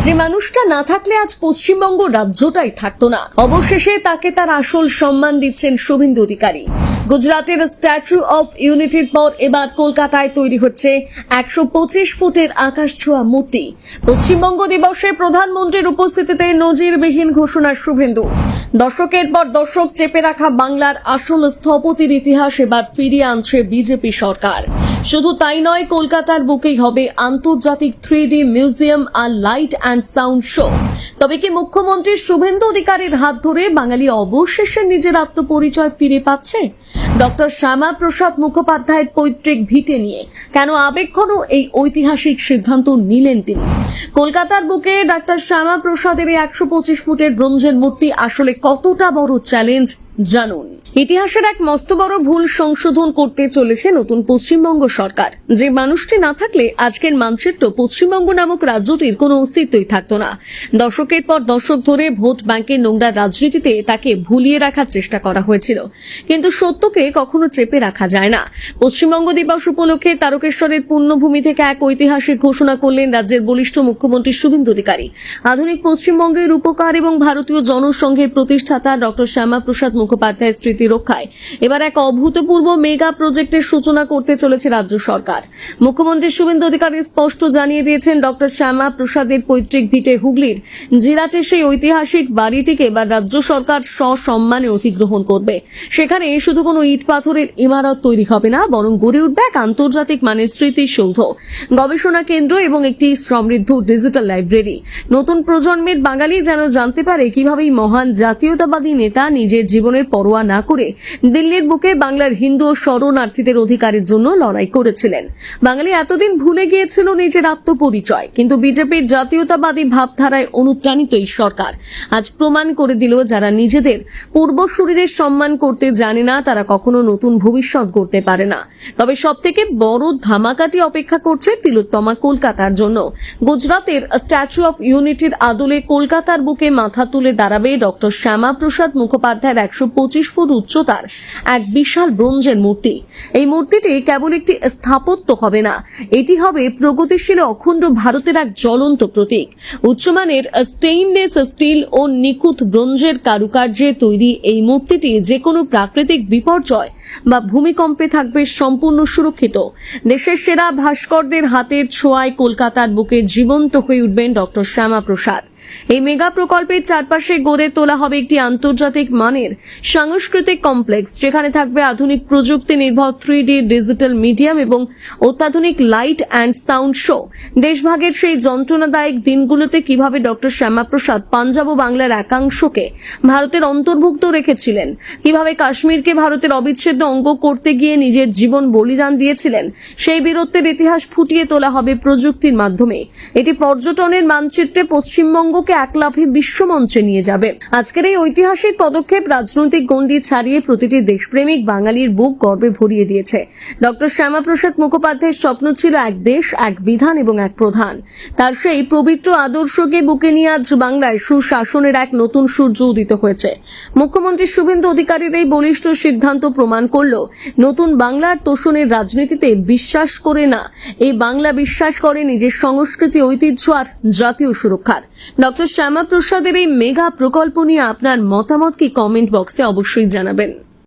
যে মানুষটা না থাকলে আজ পশ্চিমবঙ্গ রাজ্যটাই থাকতো না। অবশেষে তাকে তার আসল সম্মান দিচ্ছেন শুভেন্দু অধিকারী। গুজরাটের স্ট্যাচু অফ ইউনিটির পর এবার কলকাতায় তৈরি হচ্ছে 125 ফুটের আকাশ ছোঁয়া মূর্তি। পশ্চিমবঙ্গ দিবসে প্রধানমন্ত্রীর উপস্থিতিতে নজিরবিহীন ঘোষণা শুভেন্দু। দশকের পর দশক চেপে রাখা বাংলার আসল স্থপতির ইতিহাস এবার ফিরিয়ে আনছে বিজেপি সরকার। শুধু তাই নয়, কলকাতার বুকেই হবে আন্তর্জাতিক 3D মিউজিয়াম আর লাইট অ্যান্ড সাউন্ড শো। তবে কি মুখ্যমন্ত্রী শুভেন্দু অধিকারীর হাত ধরে বাঙালি অবশেষে নিজের আত্মপরিচয় ফিরে পাচ্ছে? ডক্টর শ্যামা প্রসাদ মুখোপাধ্যায়ের পৈতৃক ভিটে নিয়ে কেন আবেগঘন এই ঐতিহাসিক সিদ্ধান্ত নিলেন তিনি? কলকাতার বুকে ডক্টর শ্যামা প্রসাদের 125 ফুটের ব্রোঞ্জের মূর্তি আসলে কতটা বড় চ্যালেঞ্জ জানুন। ইতিহাসের এক মস্ত বড় ভুল সংশোধন করতে চলেছে নতুন পশ্চিমবঙ্গ সরকার। যে মানুষটি না থাকলে আজকের মানচিত্র পশ্চিমবঙ্গ নামক রাজ্যটির কোনো অস্তিত্বই থাকতো না। দশকের পর দশক ধরে ভোট ব্যাংকের নোংরা রাজনীতিতে তাকে ভুলিয়ে রাখার চেষ্টা করা হয়েছিল, কিন্তু সত্যকে কখনো চেপে রাখা যায় না। পশ্চিমবঙ্গ দিবস উপলক্ষে তারকেশ্বরের পুণ্যভূমি থেকে এক ঐতিহাসিক ঘোষণা করলেন রাজ্যের বলিষ্ঠ মুখ্যমন্ত্রী শুভেন্দু অধিকারী। আধুনিক পশ্চিমবঙ্গের রূপকার এবং ভারতীয় জনসংঘের প্রতিষ্ঠাতা ডক্টর শ্যামা প্রসাদ মুখোপাধ্যায়ের স্মৃতি রক্ষায় এবার এক অভূতপূর্ব মেগা প্রজেক্টের সূচনা করতে চলেছে রাজ্য সরকার। মুখ্যমন্ত্রী শুভেন্দু অধিকারী স্পষ্ট জানিয়ে দিয়েছেন, ডক্টর শ্যামা প্রসাদের পৈতৃক ভিটে হুগলির জিরাটের সেই ঐতিহাসিক বাড়িটিকে এবার রাজ্য সরকার সসম্মানে অধিগ্রহণ করবে। সেখানে শুধু কোনো ইট পাথরের ইমারত তৈরি হবে না, বরং গড়ে উঠবে এক আন্তর্জাতিক মানের স্মৃতিসৌধ, গবেষণা কেন্দ্র এবং একটি সমৃদ্ধ ডিজিটাল লাইব্রেরি। নতুন প্রজন্মের বাঙালি যেন জানতে পারে কিভাবে মহান জাতীয়তাবাদী নেতা নিজের জীবনের পরোয়া না করে দিল্লির বুকে বাংলার হিন্দু ও শরণার্থীদের অধিকারের জন্য লড়াই করেছিলেন। বাঙালি এতদিন ভুলে গিয়েছিল নিজের আত্মপরিচয়, কিন্তু বিজেপির জাতীয়তাবাদী ভাবধারায় অনুপ্রাণিত এই সরকার আজ প্রমাণ করে দিল, যারা নিজেদের পূর্বসূরীদের সম্মান করতে জানে না তারা কখনো নতুন ভবিষ্যৎ গড়তে পারে না। তবে সবথেকে বড় ধামাকাটি অপেক্ষা করছে তিলোত্তমা কলকাতার জন্য। গুজরাটের স্ট্যাচু অফ ইউনিটির আদলে কলকাতার বুকে মাথা তুলে দাঁড়াবে ডক্টর শ্যামা প্রসাদ মুখোপাধ্যায়ের 125 ফুট উচ্চতার এক বিশাল ব্রোঞ্জের মূর্তি। এই মূর্তিটি কেবল একটি স্থাপত্য হবে না, এটি হবে প্রগতিশীল অখণ্ড ভারতের এক জ্বলন্ত প্রতীক। উচ্চমানের স্টেইনলেস স্টিল ও নিখুঁত ব্রোঞ্জের কারুকার্যে তৈরি এই মূর্তিটি যে কোনো প্রাকৃতিক বিপর্যয় বা ভূমিকম্পে থাকবে সম্পূর্ণ সুরক্ষিত। দেশের সেরা ভাস্করদের হাতের ছোঁয়ায় কলকাতার বুকে জীবন্ত হয়ে উঠবেন ডক্টর শ্যামা প্রসাদ। এই মেগা প্রকল্পের চারপাশে গড়ে তোলা হবে একটি আন্তর্জাতিক মানের সাংস্কৃতিক কমপ্লেক্স, যেখানে থাকবে আধুনিক প্রযুক্তি নির্ভর 3D ডিজিটাল মিডিয়াম এবং অত্যাধুনিক লাইট অ্যান্ড সাউন্ড শো। দেশভাগের সেই যন্ত্রণাদায়ক দিনগুলোতে কিভাবে ডক্টর শ্যামা প্রসাদ পাঞ্জাব ও বাংলার একাংশকে ভারতের অন্তর্ভুক্ত রেখেছিলেন, কিভাবে কাশ্মীরকে ভারতের অবিচ্ছেদ্য অঙ্গ করতে গিয়ে নিজের জীবন বলিদান দিয়েছিলেন, সেই বীরত্বের ইতিহাস ফুটিয়ে তোলা হবে প্রযুক্তির মাধ্যমে। এটি পর্যটনের মানচিত্রে পশ্চিমবঙ্গকে এক লাফে বিশ্বমঞ্চে নিয়ে যাবে। আজকের এই ঐতিহাসিক পদক্ষেপ রাজনৈতিক গণ্ডি ছাড়িয়ে প্রতিটি দেশপ্রেমিক বাঙালির বুক গর্বে ভরিয়ে দিয়েছে। ডক্টর শ্যামা প্রসাদ মুখোপাধ্যায়ের স্বপ্ন ছিল এক দেশ, এক বিধান এবং এক প্রধান। তার সেই পবিত্র আদর্শকে বুকে নিয়ে আজ বাংলায় সুশাসনের এক নতুন সূর্য উদিত হয়েছে। মুখ্যমন্ত্রী শুভেন্দু অধিকারীর এই বলিষ্ঠ সিদ্ধান্ত প্রমাণ করল, নতুন বাংলার তোষণের রাজনীতিতে বিশ্বাস করে না, এই বাংলা বিশ্বাস করে নিজের সংস্কৃতি, ঐতিহ্য আর জাতীয় সুরক্ষার। ডক্টর শ্যামা প্রসাদের এই মেগা প্রকল্প নিয়ে আপনার মতামত কি কমেন্ট বক্সে অবশ্যই জানাবেন।